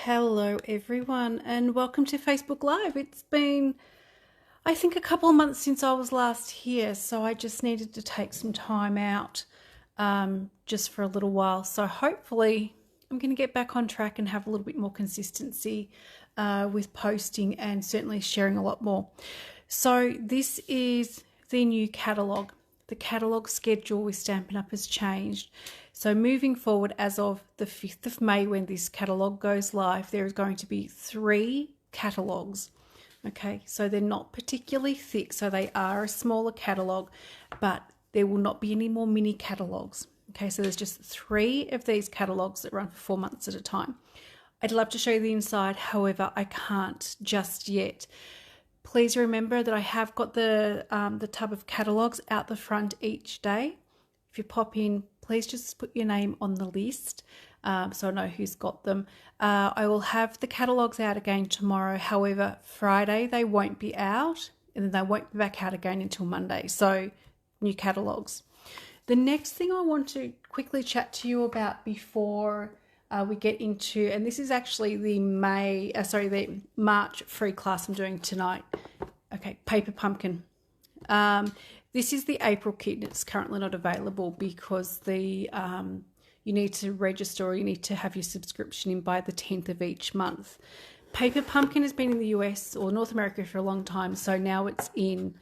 Hello everyone and welcome to Facebook Live. It's been, I think, a couple of months since I was last here, so I just needed to take some time out just for a little while. So hopefully I'm going to get back on track and have a little bit more consistency with posting and certainly sharing a lot more. So this is the new catalogue. The catalogue schedule with Stampin' Up! Has changed. So moving forward, as of the 5th of May, when this catalogue goes live, there is going to be 3 catalogues. Okay, so they're not particularly thick, so they are a smaller catalogue, but there will not be any more mini catalogues. Okay, so there's just 3 of these catalogues that run for 4 months at a time. I'd love to show you the inside, however, I can't just yet. Please remember that I have got the tub of catalogues out the front each day. If you pop in, please just put your name on the list so I know who's got them. I will have the catalogues out again tomorrow. However, Friday they won't be out and then they won't be back out again until Monday. So new catalogues. The next thing I want to quickly chat to you about before we get into, and this is actually the March free class I'm doing tonight. Okay, Paper Pumpkin. This is the April kit. It's currently not available because you need to register or you need to have your subscription in by the 10th of each month. Paper Pumpkin has been in the US or North America for a long time, so now it's in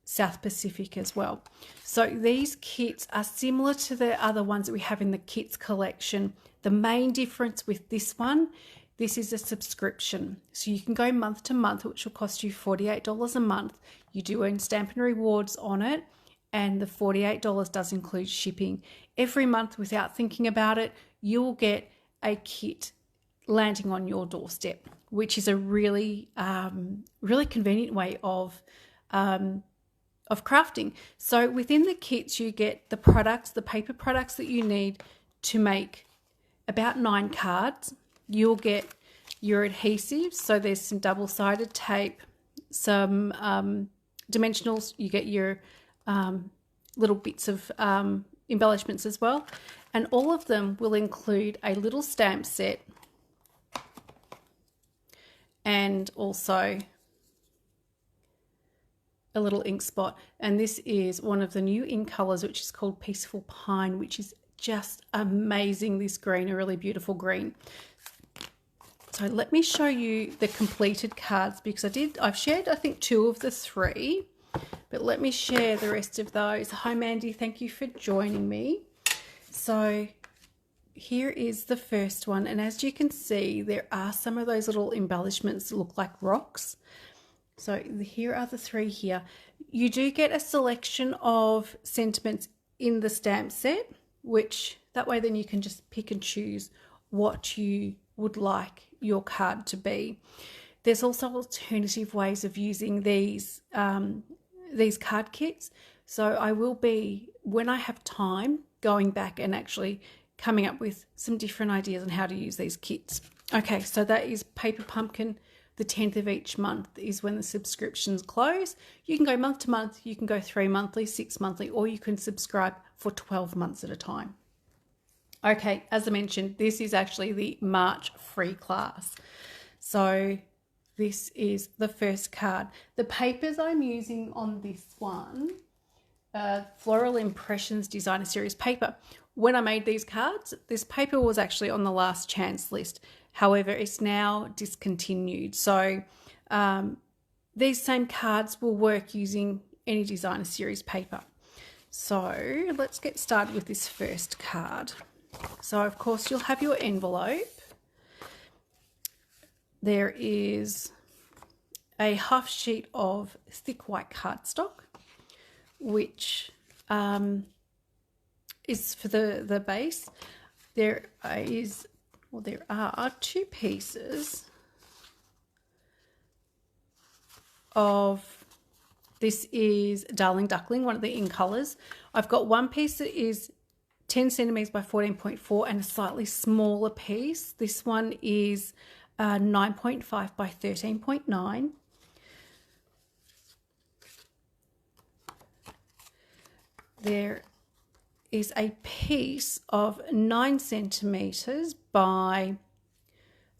South Pacific as well. So these kits are similar to the other ones that we have in the kits collection. The main difference with this one, this is a subscription. So you can go month to month, which will cost you $48 a month. You do earn Stampin' Rewards on it, and the $48 does include shipping. Every month, without thinking about it, you'll get a kit landing on your doorstep, which is a really, really convenient way of crafting. So within the kits, you get the products, the paper products that you need to make about 9 cards. You'll get your adhesives. So there's some double-sided tape, some dimensionals. You get your little bits of embellishments as well. And all of them will include a little stamp set and also a little ink spot. And this is one of the new ink colors, which is called Peaceful Pine, which is just amazing. This green, a really beautiful green. So let me show you the completed cards, because I've shared I think 2 of the 3, but let me share the rest of those. Hi Mandy, thank you for joining me. So here is the first one, and as you can see, there are some of those little embellishments that look like rocks. So here are the 3 here. You do get a selection of sentiments in the stamp set, which that way then you can just pick and choose what you would like your card to be. There's also alternative ways of using these card kits. So I will be, when I have time, going back and actually coming up with some different ideas on how to use these kits. Okay, so that is Paper Pumpkin. The 10th of each month is when the subscriptions close. You can go month to month, you can go 3 monthly, 6 monthly, or you can subscribe for 12 months at a time. Okay, as I mentioned, this is actually the March free class. So this is the first card. The papers I'm using on this one, Floral Impressions Designer Series paper. When I made these cards, this paper was actually on the last chance list. However, it's now discontinued. So these same cards will work using any designer series paper. So let's get started with this first card. So of course you'll have your envelope. There is a half sheet of thick white cardstock, which is for the base. There are 2 pieces of, this is Darling Duckling, one of the in colours. I've got one piece that is 10 centimetres by 14.4 and a slightly smaller piece. This one is 9.5 by 13.9. There is a piece of 9 centimetres by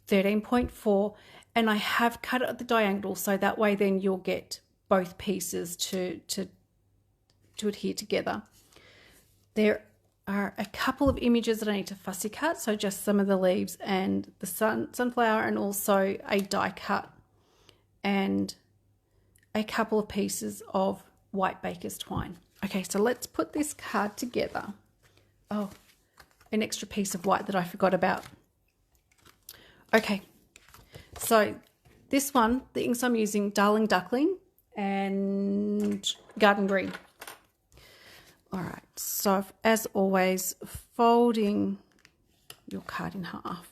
13.4, and I have cut it at the diagonal, so that way then you'll get both pieces to adhere together. There are a couple of images that I need to fussy cut, so just some of the leaves and the sunflower, and also a die cut and a couple of pieces of white baker's twine. Okay, so let's put this card together. Oh, an extra piece of white that I forgot about. Okay, so this one, the inks I'm using, Darling Duckling and Garden Green. All right, so as always, folding your card in half.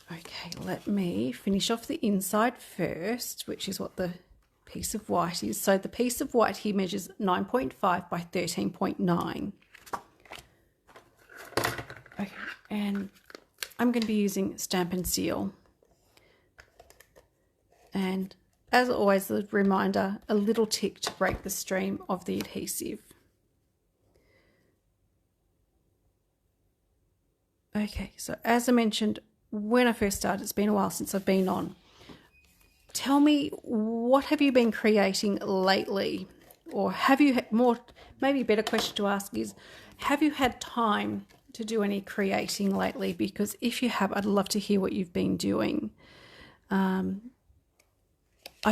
Okay, let me finish off the inside first, which is what the piece of white is. So the piece of white here measures 9.5 by 13.9. Okay, and I'm going to be using Stamp & Seal. And as always, the reminder, a little tick to break the stream of the adhesive. Okay, so as I mentioned when I first started, it's been a while since I've been on. Tell me, what have you been creating lately? Or have you had more, maybe a better question to ask is, have you had time to do any creating lately? Because if you have, I'd love to hear what you've been doing. I've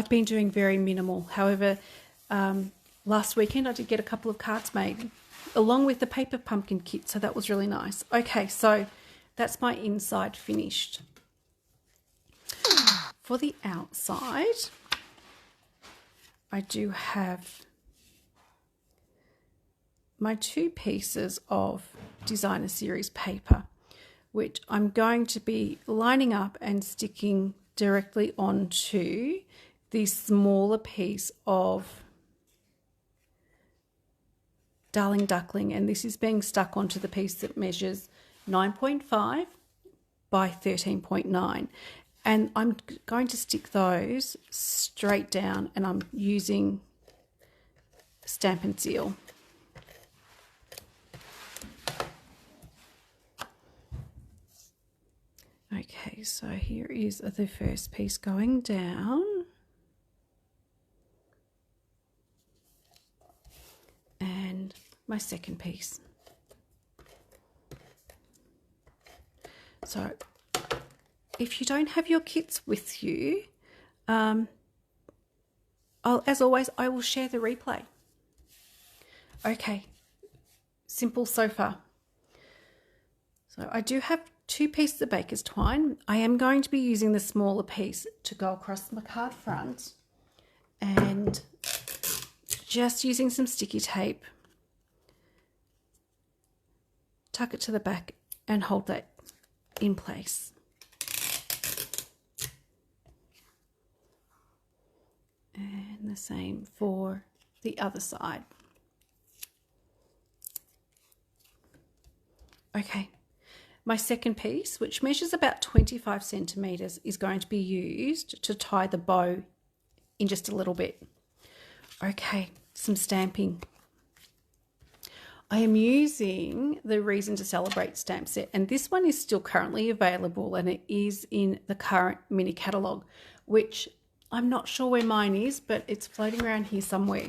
been doing very minimal. However, last weekend I did get a couple of cards made along with the paper pumpkin kit, so that was really nice. Okay, so that's my inside finished. For the outside, I do have my 2 pieces of Designer Series paper, which I'm going to be lining up and sticking directly onto the smaller piece of Darling Duckling, and this is being stuck onto the piece that measures 9.5 by 13.9, and I'm going to stick those straight down, and I'm using Stamp & Seal. Okay, so here is the first piece going down. And my second piece. So if you don't have your kits with you, as always, I will share the replay. Okay, simple so far. So I do have 2 pieces of baker's twine. I am going to be using the smaller piece to go across my card front, and just using some sticky tape, tuck it to the back and hold that in place. And the same for the other side. Okay, my second piece, which measures about 25 centimeters, is going to be used to tie the bow in just a little bit. Okay, some stamping. I am using the Reason to Celebrate stamp set, and this one is still currently available, and it is in the current mini catalogue, which I'm not sure where mine is, but it's floating around here somewhere.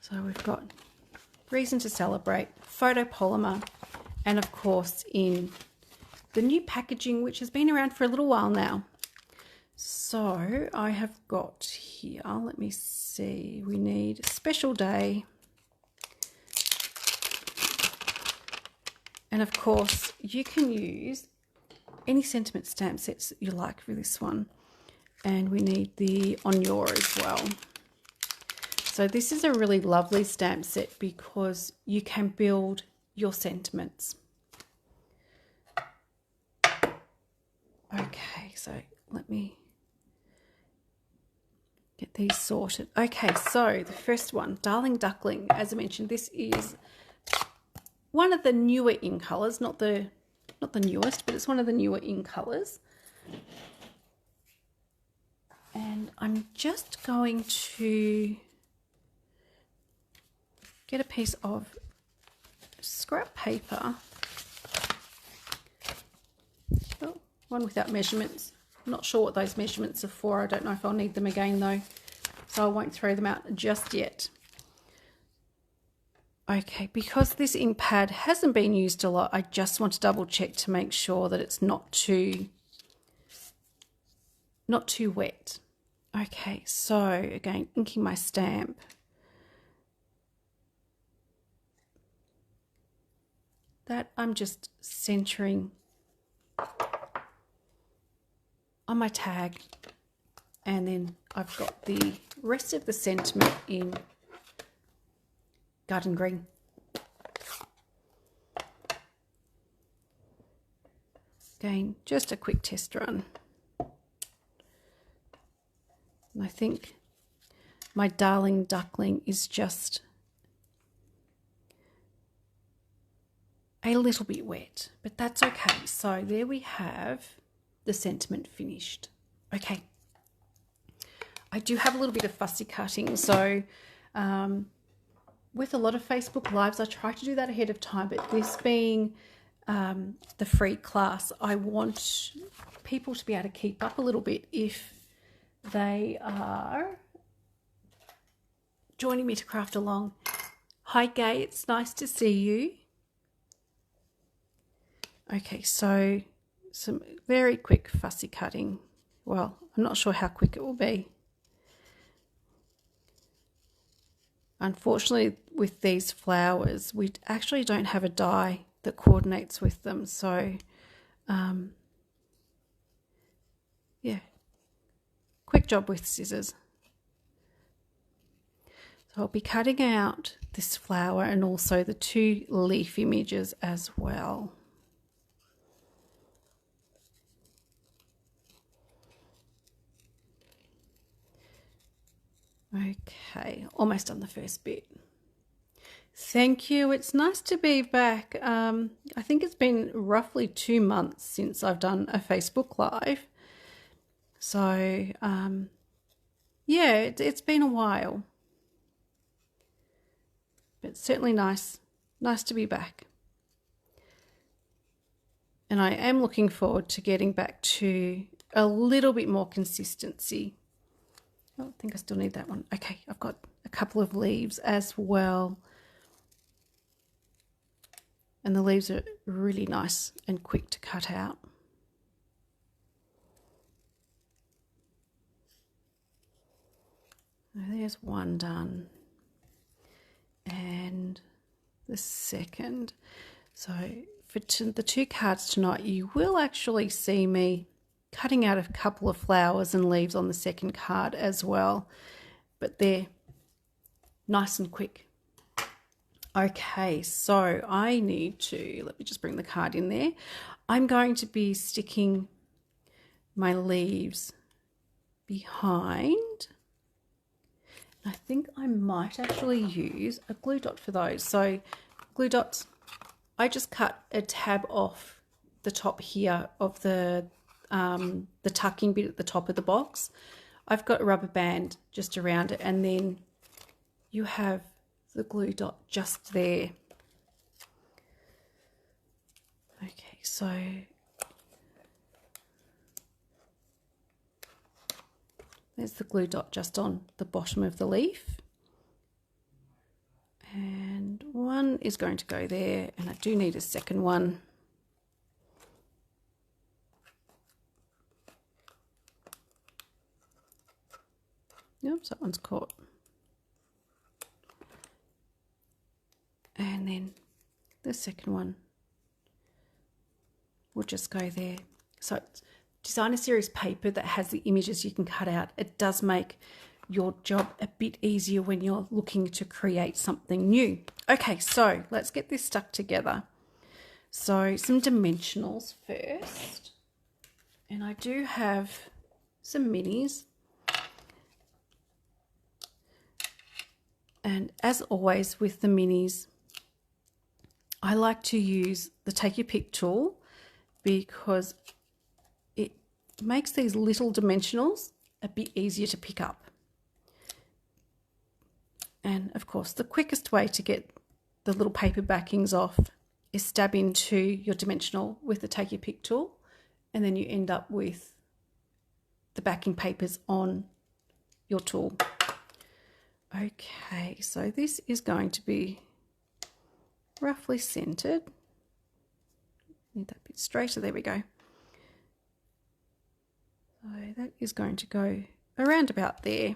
So we've got Reason to Celebrate, photopolymer, and of course in the new packaging, which has been around for a little while now. So I have got here, let me see, we need Special Day. And of course, you can use any sentiment stamp sets that you like for this one. And we need the On Your as well. So this is a really lovely stamp set because you can build your sentiments. Okay, so let me get these sorted. Okay, so the first one, Darling Duckling. As I mentioned, this is one of the newer in colours, not the newest, but it's one of the newer in colours. And I'm just going to get a piece of scrap paper. Oh, one without measurements. I'm not sure what those measurements are for. I don't know if I'll need them again though, so I won't throw them out just yet. Okay, because this ink pad hasn't been used a lot, I just want to double check to make sure that it's not too wet. Okay, so again, inking my stamp. That I'm just centering on my tag, and then I've got the rest of the sentiment in garden green. Again, just a quick test run. And I think my darling duckling is just a little bit wet, but that's okay. So there we have the sentiment finished. Okay. I do have a little bit of fussy cutting, so with a lot of Facebook Lives, I try to do that ahead of time, but this being the free class, I want people to be able to keep up a little bit if they are joining me to craft along. Hi Gay, it's nice to see you. Okay, so some very quick fussy cutting. Well, I'm not sure how quick it will be. Unfortunately, with these flowers, we actually don't have a die that coordinates with them. So, yeah, quick job with scissors. So I'll be cutting out this flower and also the 2 leaf images as well. Okay, almost done the first bit. Thank you. It's nice to be back. I think it's been roughly 2 months since I've done a Facebook Live. So, yeah, it's been a while. But it's certainly nice to be back. And I am looking forward to getting back to a little bit more consistency. I think I still need that one. Okay, I've got a couple of leaves as well. And the leaves are really nice and quick to cut out. There's one done. And the second. So for the 2 cards tonight, you will actually see me cutting out a couple of flowers and leaves on the second card as well, but they're nice and quick. Okay, so I need to, let me just bring the card in there. I'm going to be sticking my leaves behind. I think I might actually use a glue dot for those. So glue dots, I just cut a tab off the top here of the tucking bit at the top of the box. I've got a rubber band just around it, and then you have the glue dot just there. Okay, so there's the glue dot just on the bottom of the leaf. And one is going to go there, and I do need a second one. Oops, that one's caught. And then the second one will just go there. So designer series paper that has the images you can cut out. It does make your job a bit easier when you're looking to create something new. Okay, so let's get this stuck together. So some dimensionals first. And I do have some minis. And as always with the minis, I like to use the Take Your Pick tool because it makes these little dimensionals a bit easier to pick up. And of course, the quickest way to get the little paper backings off is stab into your dimensional with the take your pick tool, and then you end up with the backing papers on your tool. Okay, so this is going to be roughly centered. Need that bit straighter, there we go. So that is going to go around about there,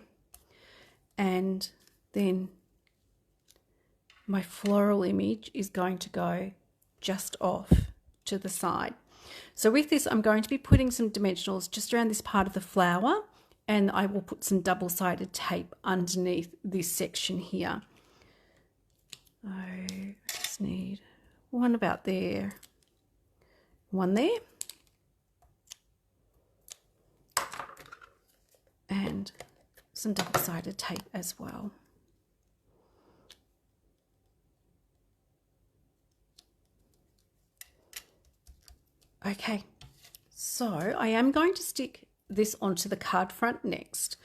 and then my floral image is going to go just off to the side. So with this, I'm going to be putting some dimensionals just around this part of the flower, and I will put some double-sided tape underneath this section here. I just need one about there, one there, and some double-sided tape as well. Okay, so I am going to stick this onto the card front next.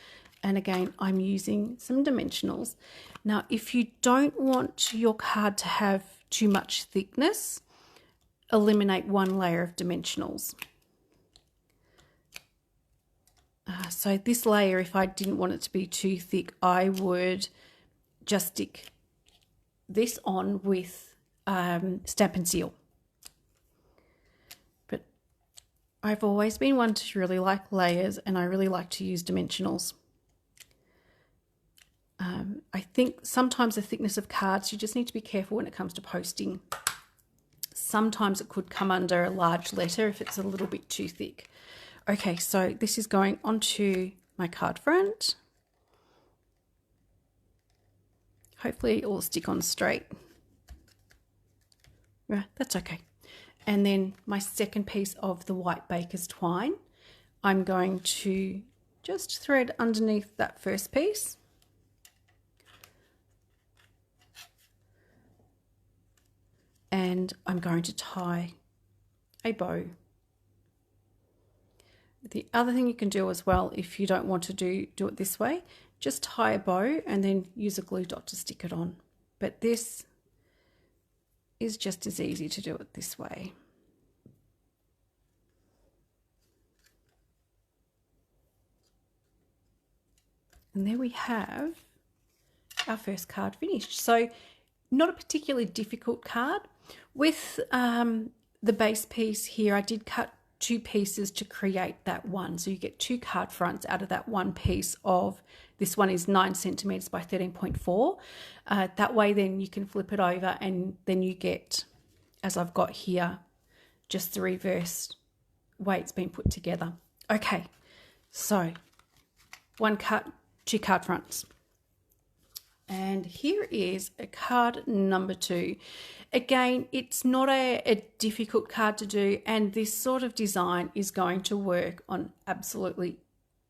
And again, I'm using some dimensionals. Now, if you don't want your card to have too much thickness, eliminate one layer of dimensionals. So this layer, if I didn't want it to be too thick, I would just stick this on with Stamp and Seal. I've always been one to really like layers, and I really like to use dimensionals. I think sometimes the thickness of cards, you just need to be careful when it comes to posting. Sometimes it could come under a large letter if it's a little bit too thick. Okay, so this is going onto my card front. Hopefully it will stick on straight. Yeah, that's okay. And then my second piece of the white baker's twine, I'm going to just thread underneath that first piece. And I'm going to tie a bow. The other thing you can do as well, if you don't want to do it this way, just tie a bow and then use a glue dot to stick it on. But this is just as easy to do it this way. And there we have our first card finished. So not a particularly difficult card. With the base piece here, I did cut 2 pieces to create that one. So you get 2 card fronts out of that one piece of, this one is 9 centimeters by 13.4. That way then you can flip it over, and then you get, as I've got here, just the reverse way it's been put together. Okay, so 1 cut, 2 card fronts. And here is a card number 2. Again, it's not a difficult card to do, and this sort of design is going to work on absolutely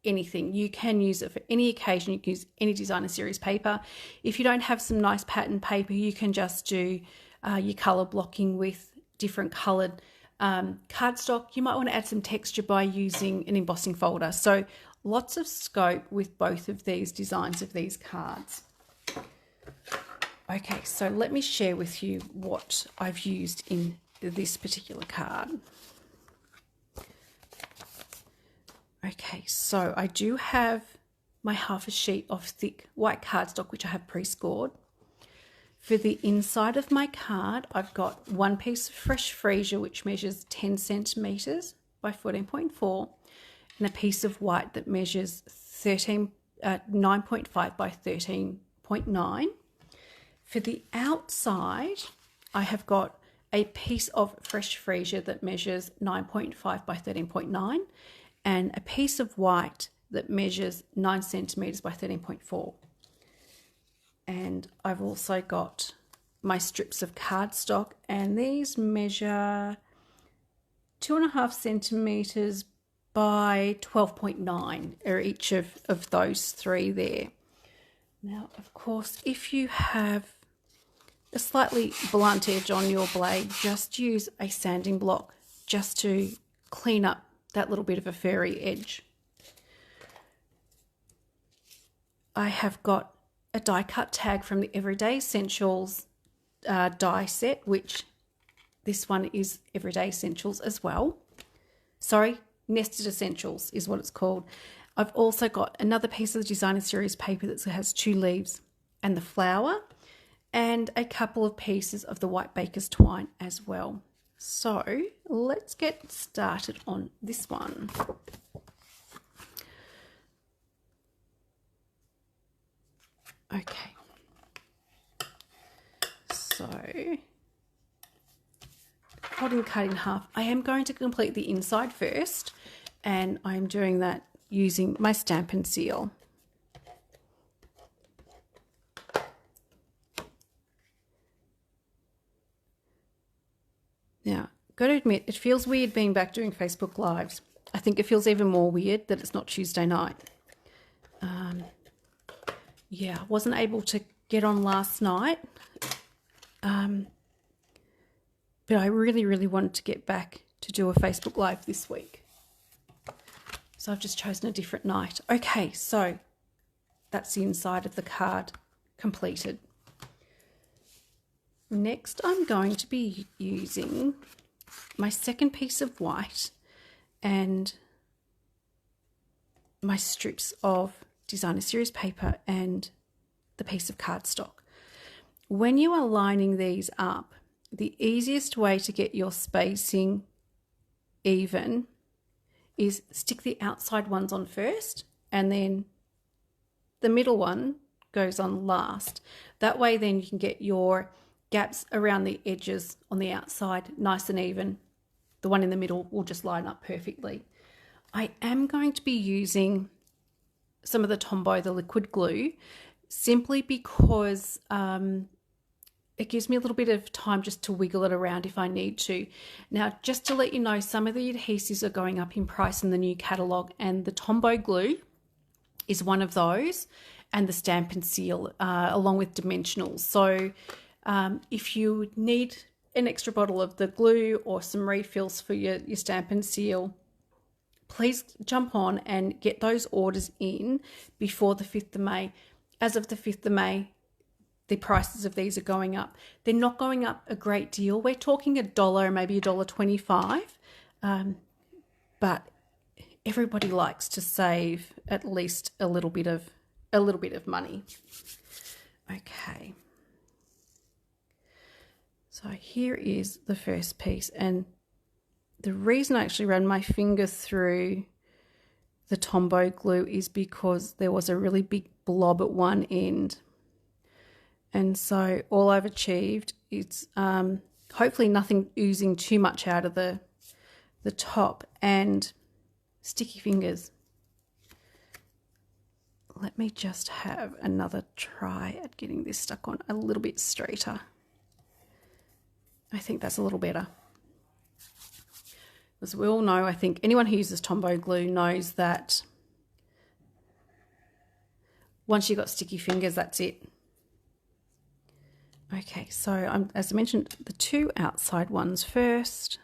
anything. You can use it for any occasion. You can use any designer series paper. If you don't have some nice pattern paper, you can just do your color blocking with different colored cardstock. You might want to add some texture by using an embossing folder. So lots of scope with both of these designs of these cards. Okay, so let me share with you what I've used in this particular card. Okay, so I do have my half a sheet of thick white cardstock, which I have pre-scored. For the inside of my card, I've got 1 piece of fresh freesia, which measures 10 centimeters by 14.4, and a piece of white that measures 9.5 by 13.9. For the outside, I have got a piece of fresh freesia that measures 9.5 by 13.9 and a piece of white that measures 9 centimeters by 13.4. And I've also got my strips of cardstock, and these measure 2.5 centimeters by 12.9 are each of those 3 there. Now, of course, if you have a slightly blunt edge on your blade, just use a sanding block just to clean up that little bit of a furry edge. I have got a die cut tag from the Everyday Essentials die set, which this one is Everyday Essentials as well. Sorry, Nested Essentials is what it's called. I've also got another piece of the Designer Series paper that has 2 leaves and the flower, and a couple of pieces of the white baker's twine as well. So let's get started on this one. Okay. So holding the card in half, I am going to complete the inside first, and I'm doing that using my Stampin' Seal. Now, got to admit, it feels weird being back doing Facebook Lives. I think it feels even more weird that it's not Tuesday night. Yeah, I wasn't able to get on last night, but I really, really wanted to get back to do a Facebook Live this week. So I've just chosen a different night. Okay, so that's the inside of the card completed. Next, I'm going to be using my second piece of white and my strips of Designer Series paper and the piece of cardstock. When you are lining these up, the easiest way to get your spacing even is stick the outside ones on first, and then the middle one goes on last. That way then you can get your gaps around the edges on the outside nice and even. The one in the middle will just line up perfectly. I am going to be using some of the Tombow, the liquid glue, simply because it gives me a little bit of time just to wiggle it around if I need to. Now, just to let you know, some of the adhesives are going up in price in the new catalogue, and the Tombow glue is one of those, and the Stampin' Seal, along with Dimensionals. So if you need an extra bottle of the glue or some refills for your Stampin' Seal, please jump on and get those orders in before the 5th of May. As of the 5th of May, the prices of these are going up. They're not going up a great deal. We're talking $1, maybe $1.25, but everybody likes to save at least a little bit of money. Okay. So here is the first piece, and the reason I actually ran my finger through the Tombow glue is because there was a really big blob at one end. And so all I've achieved is hopefully nothing oozing too much out of the top, and sticky fingers. Let me just have another try at getting this stuck on a little bit straighter. I think that's a little better. As we all know, I think anyone who uses Tombow glue knows that once you've got sticky fingers, that's it. Okay, so as I mentioned, the 2 outside ones first.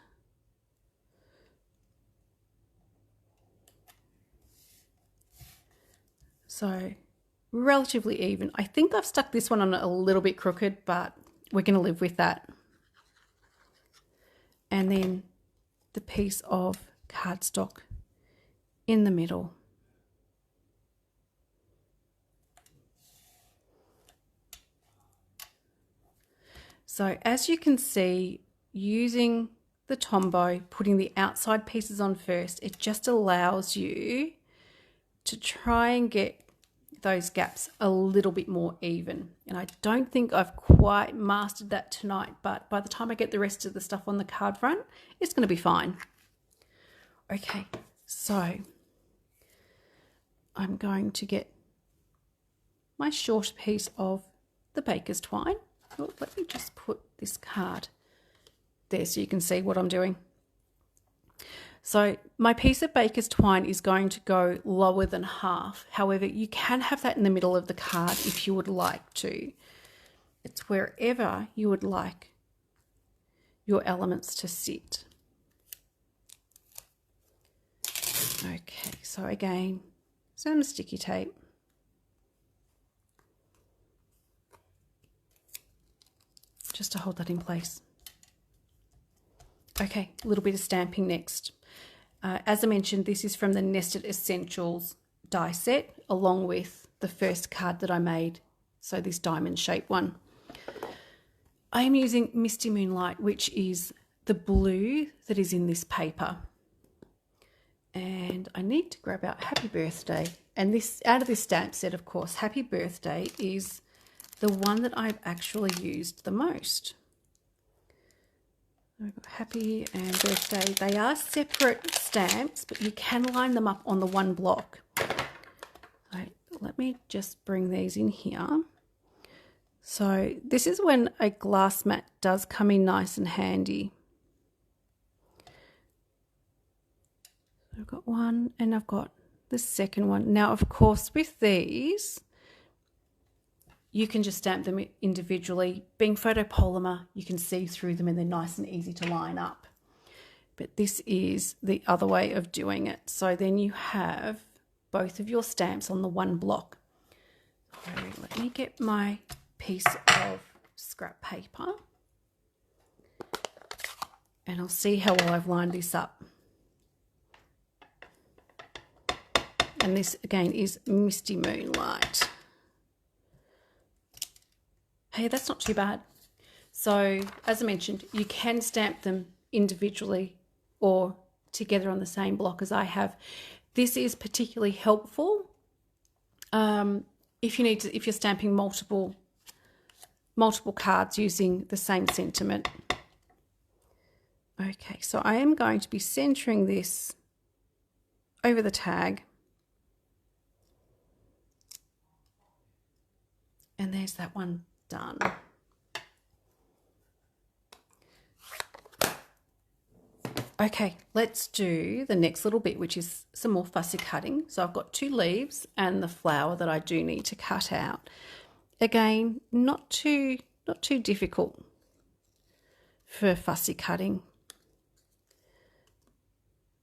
So relatively even. I think I've stuck this one on a little bit crooked, but we're going to live with that. And then the piece of cardstock in the middle. So as you can see, using the Tombow, putting the outside pieces on first, it just allows you to try and get those gaps a little bit more even. And I don't think I've quite mastered that tonight, but by the time I get the rest of the stuff on the card front, it's going to be fine. Okay, so I'm going to get my shorter piece of the baker's twine. Oh, let me just put this card there so you can see what I'm doing. So my piece of baker's twine is going to go lower than half. However, you can have that in the middle of the card if you would like to. It's wherever you would like your elements to sit. Okay, so again, some sticky tape. just to hold that in place. Okay, a little bit of stamping next. As I mentioned, this is from the Nested Essentials die set, along with the first card that I made, so this diamond shaped one. I am using Misty Moonlight, which is the blue that is in this paper. And I need to grab out Happy Birthday. And this, out of this stamp set, of course, Happy Birthday is the one that I've actually used the most. I've got Happy and Birthday. They are separate stamps, but you can line them up on the one block. Right, let me just bring these in here. So this is when a glass mat does come in nice and handy. I've got one and I've got the second one. Now, of course, with these, you can just stamp them individually. Being photopolymer, you can see through them and they're nice and easy to line up. But this is the other way of doing it. So then you have both of your stamps on the one block. So let me get my piece of scrap paper and I'll see how well I've lined this up. And this again is Misty Moonlight. Hey, that's not too bad. So as I mentioned, you can stamp them individually or together on the same block as I have. This is particularly helpful if you're stamping multiple cards using the same sentiment. Okay, so I am going to be centering this over the tag. And there's that one done. Okay, let's do the next little bit, which is some more fussy cutting. So I've got 2 leaves and the flower that I do need to cut out. Again, not too difficult for fussy cutting.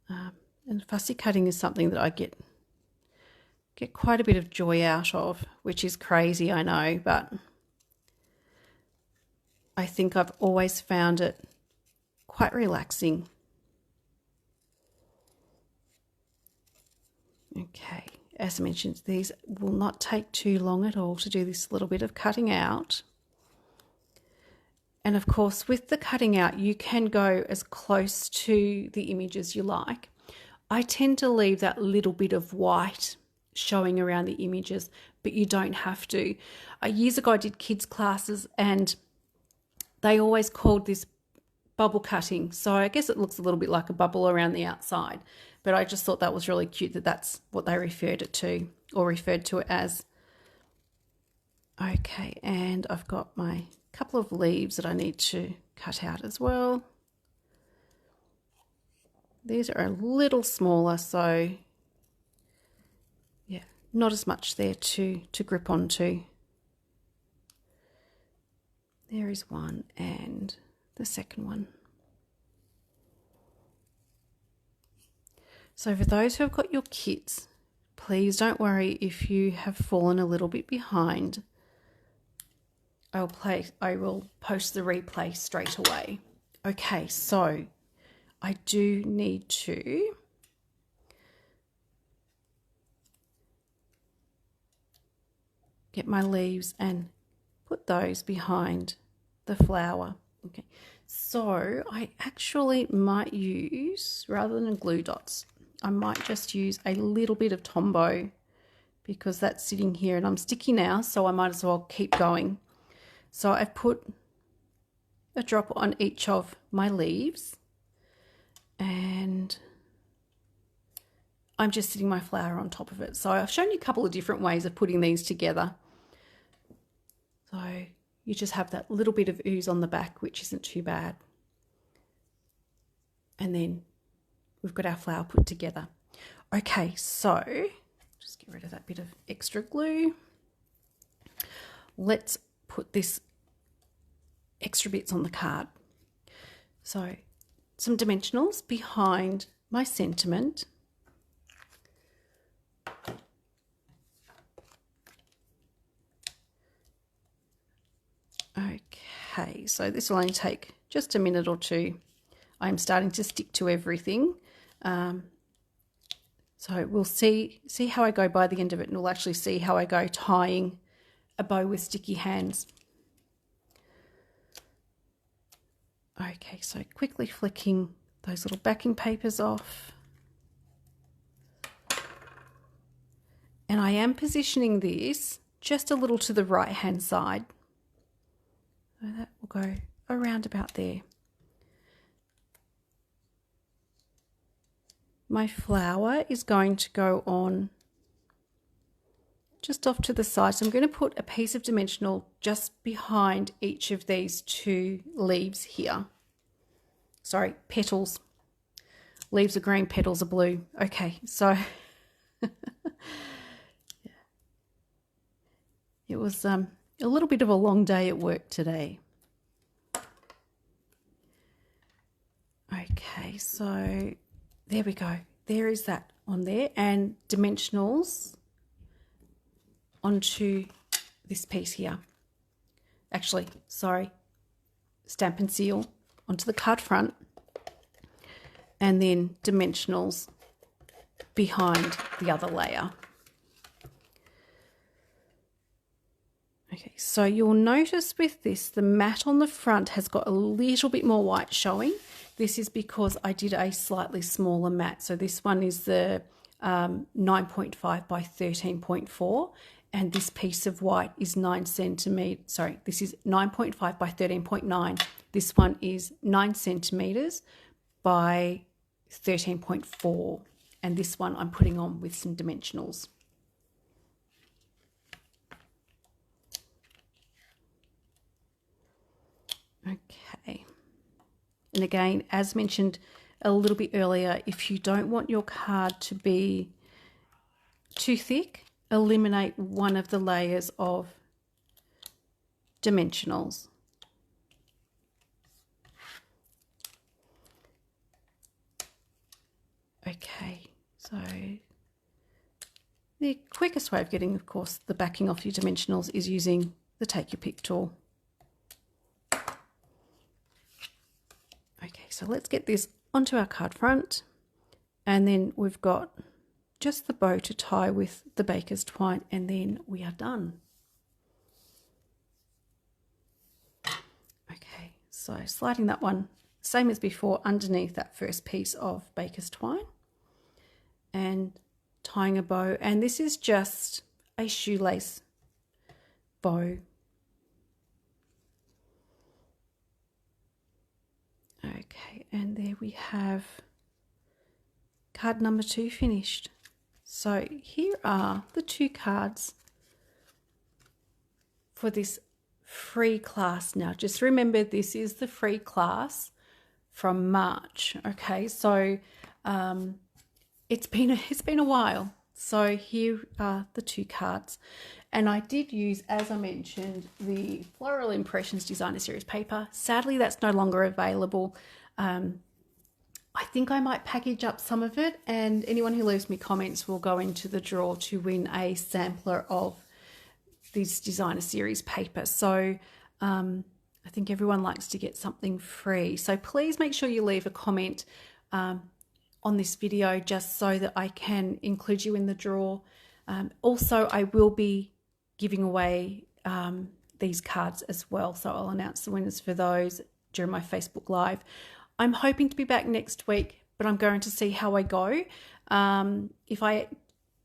And fussy cutting is something that I get quite a bit of joy out of, which is crazy, I know, but I think I've always found it quite relaxing. Okay, as I mentioned, these will not take too long at all to do this little bit of cutting out. And of course, with the cutting out, you can go as close to the image as you like. I tend to leave that little bit of white showing around the images, but you don't have to. Years ago I did kids classes and they always called this bubble cutting, so I guess it looks a little bit like a bubble around the outside, but I just thought that was really cute that that's what they referred to it as. Okay, and I've got my couple of leaves that I need to cut out as well. These are a little smaller, so yeah, not as much there to grip onto. There is one and the second one. So for those who have got your kits, please don't worry if you have fallen a little bit behind. I will post the replay straight away. Okay, so I do need to get my leaves and put those behind the flower. Okay, so I actually might use, rather than glue dots, I might just use a little bit of Tombow because that's sitting here and I'm sticky now, so I might as well keep going. So I've put a drop on each of my leaves and I'm just sitting my flower on top of it. So I've shown you a couple of different ways of putting these together. So you just have that little bit of ooze on the back, which isn't too bad. And then we've got our flower put together. Okay, so just get rid of that bit of extra glue. Let's put this extra bits on the card. So some dimensionals behind my sentiment. Okay, so this will only take just a minute or two. I'm starting to stick to everything. So we'll see how I go by the end of it, and we'll actually see how I go tying a bow with sticky hands. Okay, so quickly flicking those little backing papers off. And I am positioning this just a little to the right hand side. So that will go around about there. My flower is going to go on just off to the side. So I'm going to put a piece of dimensional just behind each of these two leaves here. Sorry, petals. Leaves are green, petals are blue. Okay, so it was a little bit of a long day at work today. Okay, so there we go. There is that on there, and dimensionals onto this piece here. Actually, sorry, stamp and seal onto the card front, and then dimensionals behind the other layer. Okay, so you'll notice with this, the mat on the front has got a little bit more white showing. This is because I did a slightly smaller mat. So this one is the 9.5 by 13.4, and this piece of white is 9 centimeters. Sorry, this is 9.5 by 13.9. This one is 9 centimeters by 13.4, and this one I'm putting on with some dimensionals. Okay, and again, as mentioned a little bit earlier, if you don't want your card to be too thick, eliminate one of the layers of dimensionals. Okay, so the quickest way of getting, of course, the backing off your dimensionals is using the Take Your Pick tool. Okay, so let's get this onto our card front, and then we've got just the bow to tie with the baker's twine, and then we are done. Okay, so sliding that one, same as before, underneath that first piece of baker's twine, and tying a bow, and this is just a shoelace bow. Okay, and there we have card number 2 finished. So here are the 2 cards for this free class. Now just remember, this is the free class from March. Okay, so it's been a while. So here are the 2 cards, and I did use, as I mentioned, the Floral Impressions Designer Series paper. Sadly, that's no longer available. I think I might package up some of it, and anyone who leaves me comments will go into the draw to win a sampler of this Designer Series paper. So I think everyone likes to get something free. So please make sure you leave a comment on this video, just so that I can include you in the draw. Also, I will be giving away these cards as well, so I'll announce the winners for those during my Facebook Live. I'm hoping to be back next week, but I'm going to see how I go. If I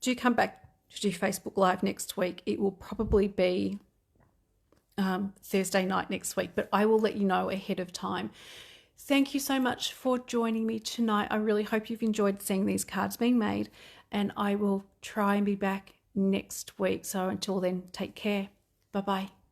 do come back to do Facebook Live next week, it will probably be Thursday night next week, but I will let you know ahead of time. Thank you so much for joining me tonight. I really hope you've enjoyed seeing these cards being made, and I will try and be back next week. So until then, take care. Bye-bye.